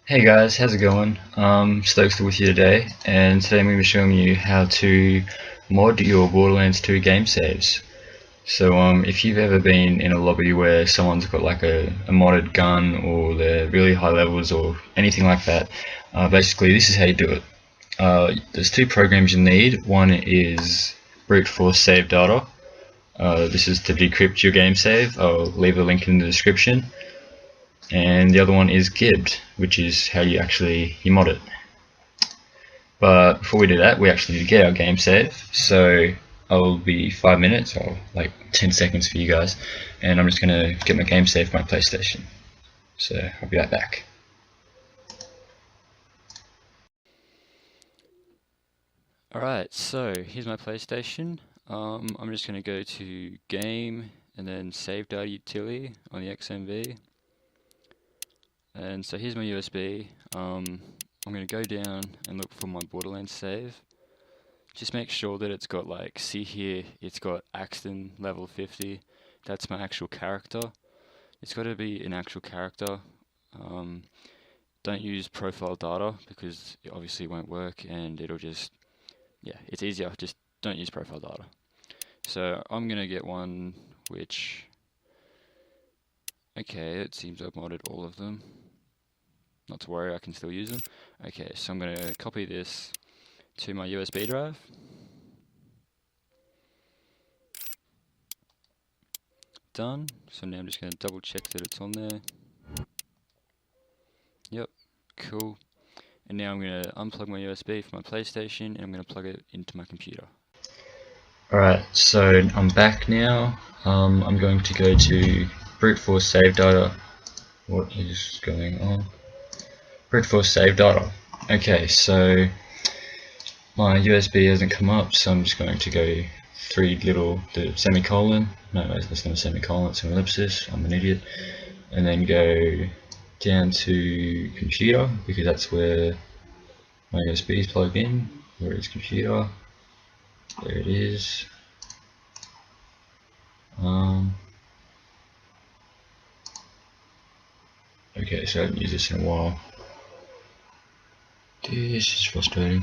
Hey guys, how's it going? Stokes with you today, and today I'm going to be showing you how to mod your Borderlands 2 game saves. So if you've ever been in a lobby where someone's got like a modded gun or they're really high levels or anything like that, basically this is how you do it. There's two programs you need. One is brute force save data. This is to decrypt your game save. I'll leave a link in the description. And the other one is Gibbed, which is how you mod it. But before we do that, we actually need to get our game save. So I'll be 5 minutes, or like 10 seconds for you guys, and I'm just going to get my game save for my PlayStation. So I'll be right back. Alright, so here's my PlayStation. I'm just going to go to Game and then Save Data Utility on the XMV. And so here's my USB. I'm going to go down and look for my Borderlands save. Just make sure that it's got, like, see here, it's got Axton level 50. That's my actual character. It's got to be an actual character. Don't use profile data because it obviously won't work and it'll just, yeah, it's easier. Just don't use profile data. So I'm going to get one which, okay, it seems I've modded all of them. Not to worry, I can still use them. Okay, so I'm going to copy this to my USB drive. Done. So now I'm just going to double check that it's on there. Yep, cool. And now I'm going to unplug my USB from my PlayStation and I'm going to plug it into my computer. Alright, so I'm back now. I'm going to go to brute force save data. What is going on? Brute force save data. Okay, so my USB hasn't come up, so I'm just going to go the semicolon. No, that's not a semicolon, it's an ellipsis. I'm an idiot. And then go down to computer, because that's where my USB is plugged in. Where is computer? There it is. Okay, so I haven't used this in a while. This is frustrating.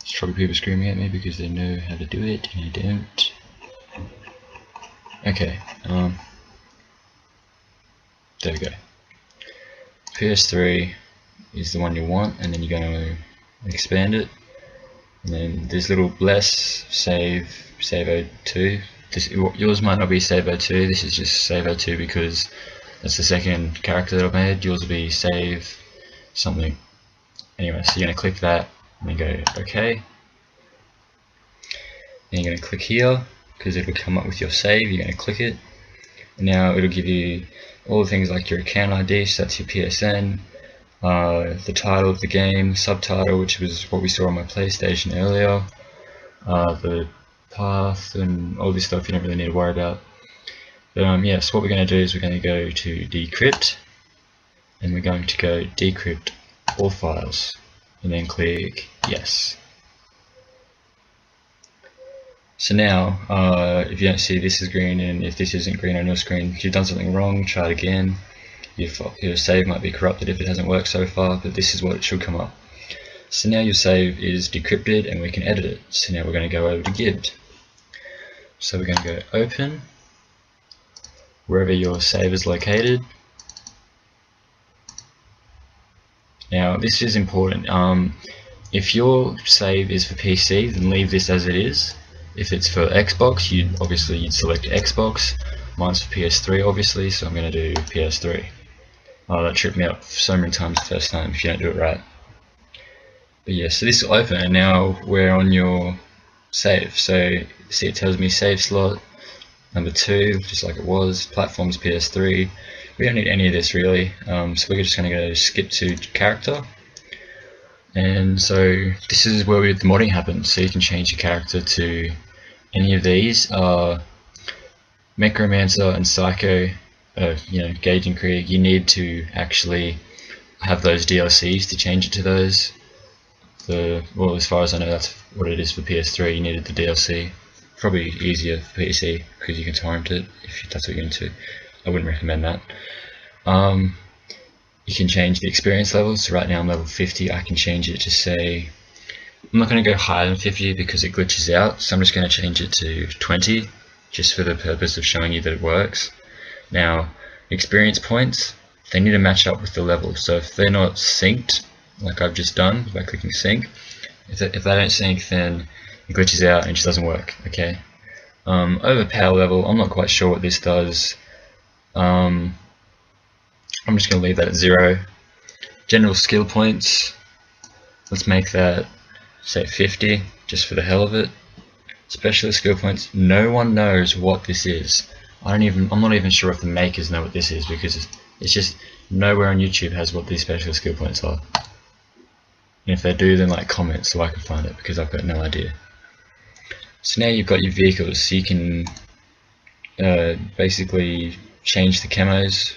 There's probably people screaming at me because they know how to do it and I don't. Okay, there we go. PS3 is the one you want, and then you're going to expand it. And then this little bless save 02. Yours might not be save 02. This is just save 02 because that's the second character that I've made. Yours will be save something. Anyway, so you're going to click that and then go OK. Then you're going to click here because it will come up with your save. You're going to click it. And now it'll give you all the things like your account ID, so that's your PSN, the title of the game, subtitle, which was what we saw on my PlayStation earlier, the path, and all this stuff you don't really need to worry about. But yeah, so what we're going to do is we're going to go to decrypt, and we're going to go decrypt all files, and then click yes. So now, if you don't see this is green, and if this isn't green on your screen, if you've done something wrong, try it again. Your save might be corrupted if it hasn't worked so far, but this is what it should come up. So now your save is decrypted and we can edit it. So now we're going to go over to Gibbed. So we're going to go open, wherever your save is located. Now this is important. If your save is for PC, then leave this as it is. If it's for Xbox, you'd select Xbox. Mine's for PS3 obviously, so I'm going to do PS3. Oh, that tripped me up so many times the first time if you don't do it right. But yeah, so this will open and now we're on your save. So see, it tells me save slot number 2, just like it was, platforms PS3. We don't need any of this really, so we're just going to go skip to character. And so this is where the modding happens, so you can change your character to any of these. Necromancer and Psycho, Gage and Krieg, you need to actually have those DLCs to change it to those. Well, as far as I know, that's what it is for PS3, you needed the DLC. Probably easier for PC because you can torrent it if that's what you're into. I wouldn't recommend that. You can change the experience levels. So right now I'm level 50. I can change it to say, I'm not going to go higher than 50 because it glitches out, so I'm just going to change it to 20 just for the purpose of showing you that it works. Now, experience points, they need to match up with the level. So if they're not synced, like I've just done by clicking sync, if they don't sync, then it glitches out and it just doesn't work. Okay. Over power level, I'm not quite sure what this does. I'm just going to leave that at 0. General skill points, let's make that say 50 just for the hell of it. Specialist skill points, no one knows what this is. I'm not even sure if the makers know what this is, because it's just nowhere on YouTube has what these specialist skill points are. And if they do, then like comment so I can find it, because I've got no idea. So now you've got your vehicles, so you can basically change the camos.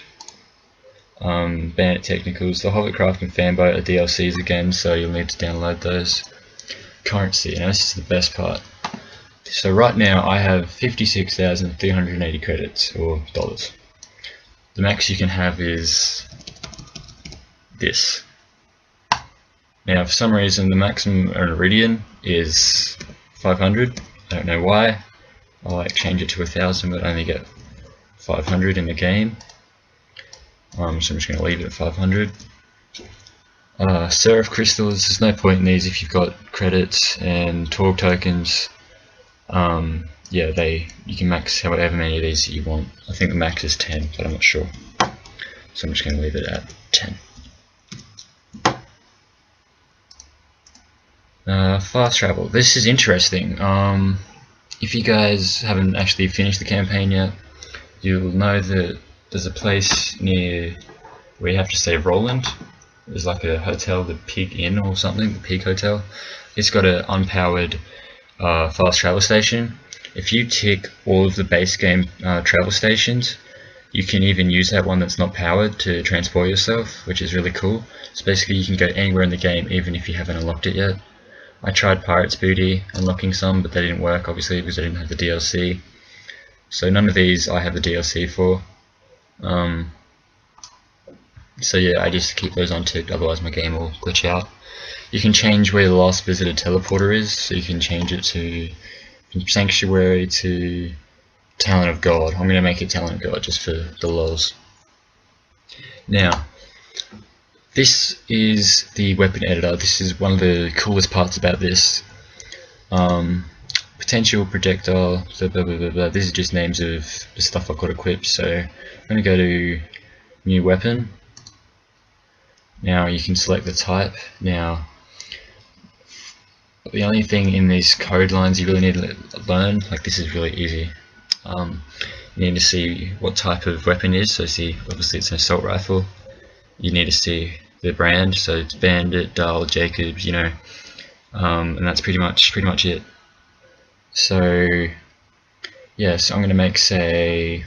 Bandit Technicals, the Hovercraft and Fanboat are DLCs again, so you'll need to download those. Currency, now this is the best part. So right now I have 56,380 credits, or dollars. The max you can have is this. Now for some reason the maximum Iridian is 500, I don't know why. I'll like change it to 1,000 but I only get 500 in the game. So I'm just going to leave it at 500. Seraph crystals, there's no point in these if you've got credits, and Torg tokens. Yeah, you can max however many of these you want. I think the max is 10, but I'm not sure. So I'm just going to leave it at 10. Fast travel. This is interesting. If you guys haven't actually finished the campaign yet, you'll know that there's a place near where you have to save Roland. There's like a hotel, the Pig Inn or something, the Pig Hotel. It's got an unpowered fast travel station. If you tick all of the base game travel stations, you can even use that one that's not powered to transport yourself, which is really cool. So basically you can go anywhere in the game even if you haven't unlocked it yet. I tried Pirate's Booty unlocking some, but they didn't work obviously because I didn't have the DLC. So none of these I have the DLC for. So yeah, I just keep those on ticked, otherwise my game will glitch out. You can change where the last visited teleporter is, so you can change it to from Sanctuary to Talent of God. I'm going to make it Talent of God just for the lols. Now, this is the weapon editor. This is one of the coolest parts about this. Potential projectile, blah, blah, blah, blah. These are just names of the stuff I've got equipped. So I'm going to go to new weapon. Now you can select the type. Now the only thing in these code lines you really need to learn, like this is really easy. You need to see what type of weapon it is. So see, obviously it's an assault rifle. You need to see the brand, so it's Bandit, Dahl, Jacobs, you know, and that's pretty much it. So yeah, so I'm going to make, say,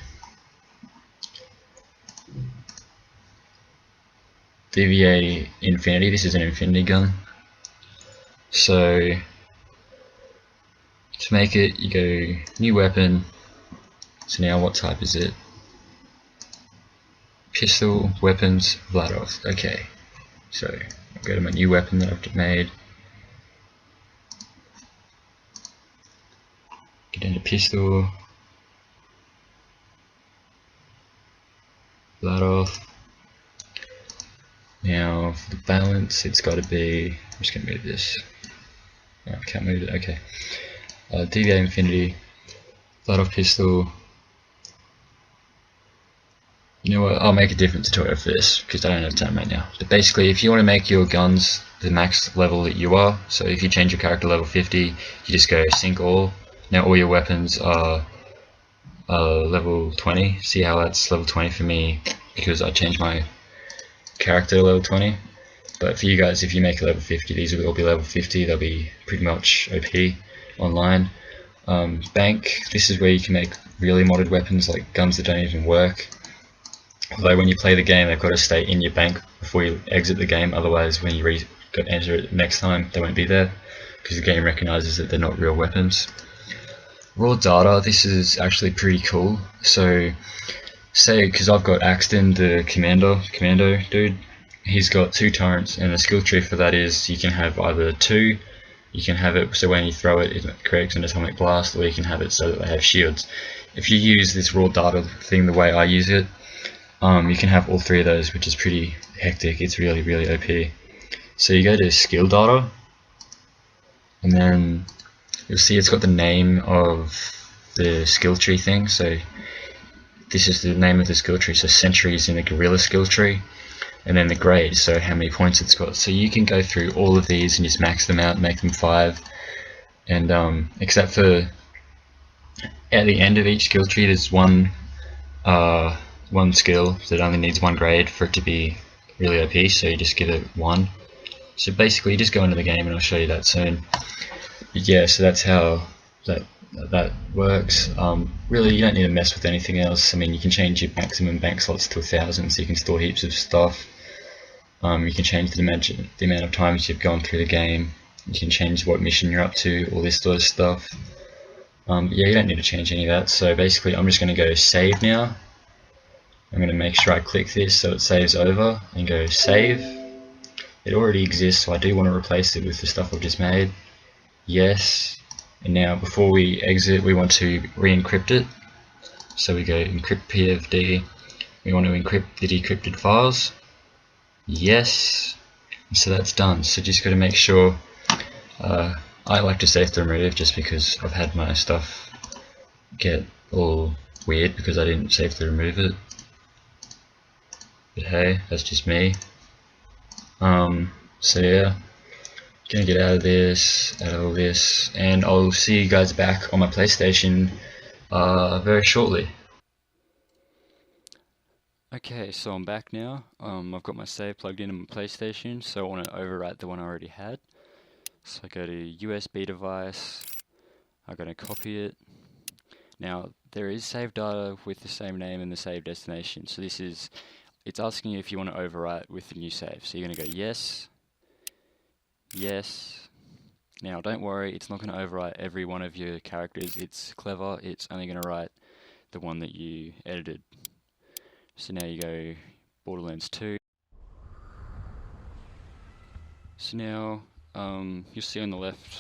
DVA Infinity. This is an infinity gun. So to make it, you go new weapon. So now what type is it? Pistol, weapons, Vlados. Okay, so I'll go to my new weapon that I've made. Get into pistol, Vlados. Now for the balance, it's got to be. I'm just going to move this. Oh, I can't move it. Okay. DVA Infinity, Vlados pistol. You know what, I'll make a different tutorial for this because I don't have time right now. But basically, if you want to make your guns the max level that you are, so if you change your character level 50, you just go sync all. Now all your weapons are level 20. See how that's level 20 for me because I changed my character to level 20. But for you guys, if you make a level 50, these will all be level 50. They'll be pretty much OP online. Bank, this is where you can make really modded weapons like guns that don't even work. Although when you play the game, they've got to stay in your bank before you exit the game, otherwise when you enter it next time, they won't be there, because the game recognises that they're not real weapons. Raw data, this is actually pretty cool. So say, because I've got Axton, the commando dude, he's got 2 torrents, and the skill tree for that is you can have either 2, you can have it so when you throw it, it creates an atomic blast, or you can have it so that they have shields. If you use this raw data thing the way I use it, you can have all 3 of those, which is pretty hectic. It's really, really OP. So you go to skill data, and then you'll see it's got the name of the skill tree thing. So this is the name of the skill tree. So Sentry is in the gorilla skill tree, and then the grade, so how many points it's got. So you can go through all of these and just max them out, make them 5, and except for at the end of each skill tree there's one skill that only needs 1 grade for it to be really OP, so you just give it 1. So basically you just go into the game and I'll show you that soon. But yeah, so that's how that works. Really, you don't need to mess with anything else. I mean, you can change your maximum bank slots to 1,000, so you can store heaps of stuff. You can change the amount of times you've gone through the game. You can change what mission you're up to, all this sort of stuff. But yeah, you don't need to change any of that. So basically, I'm just going to go save now. I'm going to make sure I click this so it saves over and go save. It already exists, so I do want to replace it with the stuff I've just made. Yes. And now before we exit, we want to re-encrypt it. So we go encrypt PFD. We want to encrypt the decrypted files. Yes. And so that's done. So just got to make sure. I like to save to remove just because I've had my stuff get all weird because I didn't save to remove it. But hey, that's just me. So yeah. Gonna get out of all this, and I'll see you guys back on my PlayStation very shortly. Okay, so I'm back now. I've got my save plugged in on my PlayStation, so I want to overwrite the one I already had. So I go to USB device, I'm going to copy it. Now, there is save data with the same name and the save destination, so it's asking you if you want to overwrite with the new save. So you're going to go yes, yes. Now don't worry, it's not going to overwrite every one of your characters. It's clever, it's only going to write the one that you edited. So now you go Borderlands 2. So now you'll see on the left,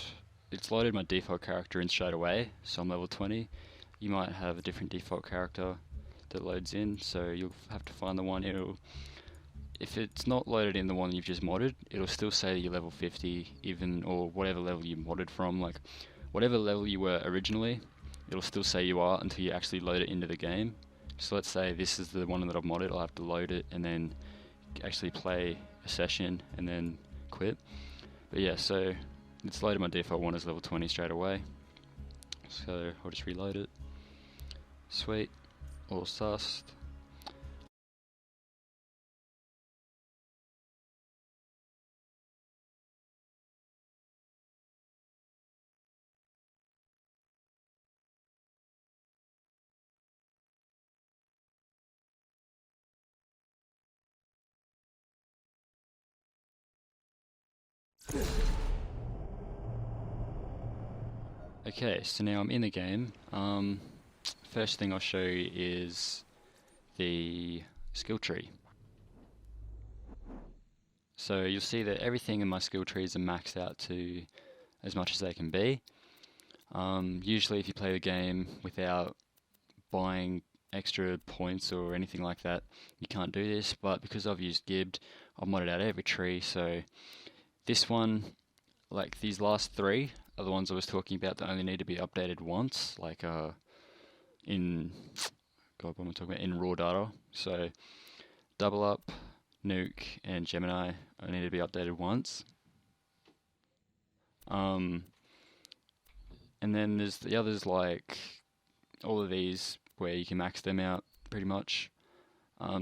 it's loaded my default character in straight away, so I'm level 20. You might have a different default character that loads in, so you'll have to find the one. If it's not loaded in the one you've just modded, it'll still say that you're level 50, even, or whatever level you modded from. Like, whatever level you were originally, it'll still say you are until you actually load it into the game. So let's say this is the one that I've modded, I'll have to load it and then actually play a session and then quit. But yeah, so it's loaded my default one as level 20 straight away. So I'll just reload it. Sweet, all sussed. Okay, so now I'm in the game. First thing I'll show you is the skill tree. So you'll see that everything in my skill trees are maxed out to as much as they can be. Usually if you play the game without buying extra points or anything like that, you can't do this, but because I've used Gibbed, I've modded out every tree, so this one, like these last 3, are the ones I was talking about that only need to be updated once, like in, God, what am I talking about, in raw data. So Double Up, Nuke, and Gemini only need to be updated once. And then there's the others, like all of these where you can max them out pretty much.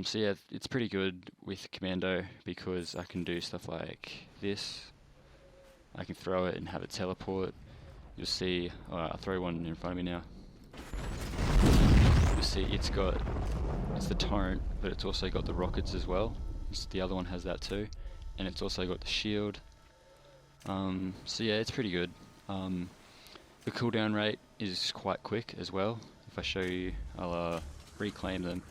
So yeah, it's pretty good with Commando because I can do stuff like this. I can throw it and have it teleport. You'll see, I'll throw one in front of me now. You'll see it's the torrent, but it's also got the rockets as well. The other one has that too. And it's also got the shield. So yeah, it's pretty good. The cooldown rate is quite quick as well. If I show you, I'll reclaim them.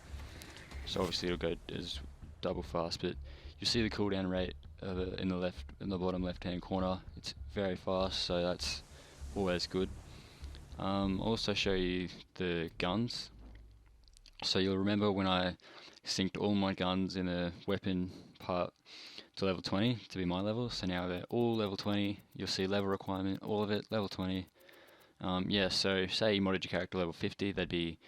so obviously it'll go as double fast, but you'll see the cooldown rate in the bottom left hand corner. It's very fast, so that's always good. I'll also show you the guns. So you'll remember when I synced all my guns in the weapon part to level 20 to be my level, so now they're all level 20. You'll see level requirement, all of it level 20. Yeah, so say you modded your character level 50, they'd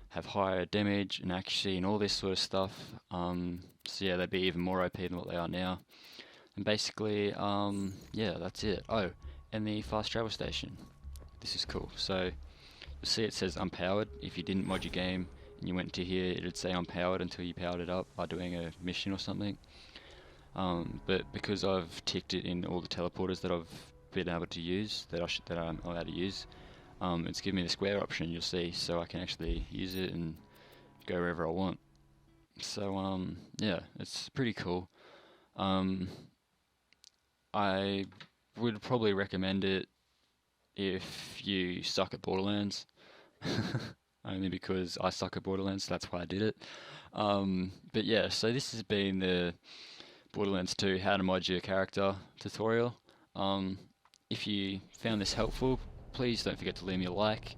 have higher damage and accuracy and all this sort of stuff. So yeah, they'd be even more OP than what they are now. And basically, yeah, that's it. Oh, and the fast travel station. This is cool. So you'll see it says unpowered. If you didn't mod your game and you went to here, it'd say unpowered until you powered it up by doing a mission or something. But because I've ticked it in all the teleporters that I've been able to use, that I'm allowed to use, it's given me the square option, you'll see, so I can actually use it and go wherever I want. So yeah, it's pretty cool. I would probably recommend it if you suck at Borderlands. Only because I suck at Borderlands, so that's why I did it. But yeah, so this has been the Borderlands 2 how to mod your character tutorial. If you found this helpful, please don't forget to leave me a like.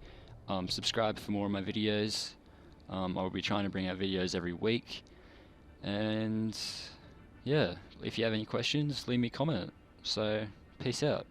Subscribe for more of my videos. I'll be trying to bring out videos every week. And yeah, if you have any questions, leave me a comment. So, peace out.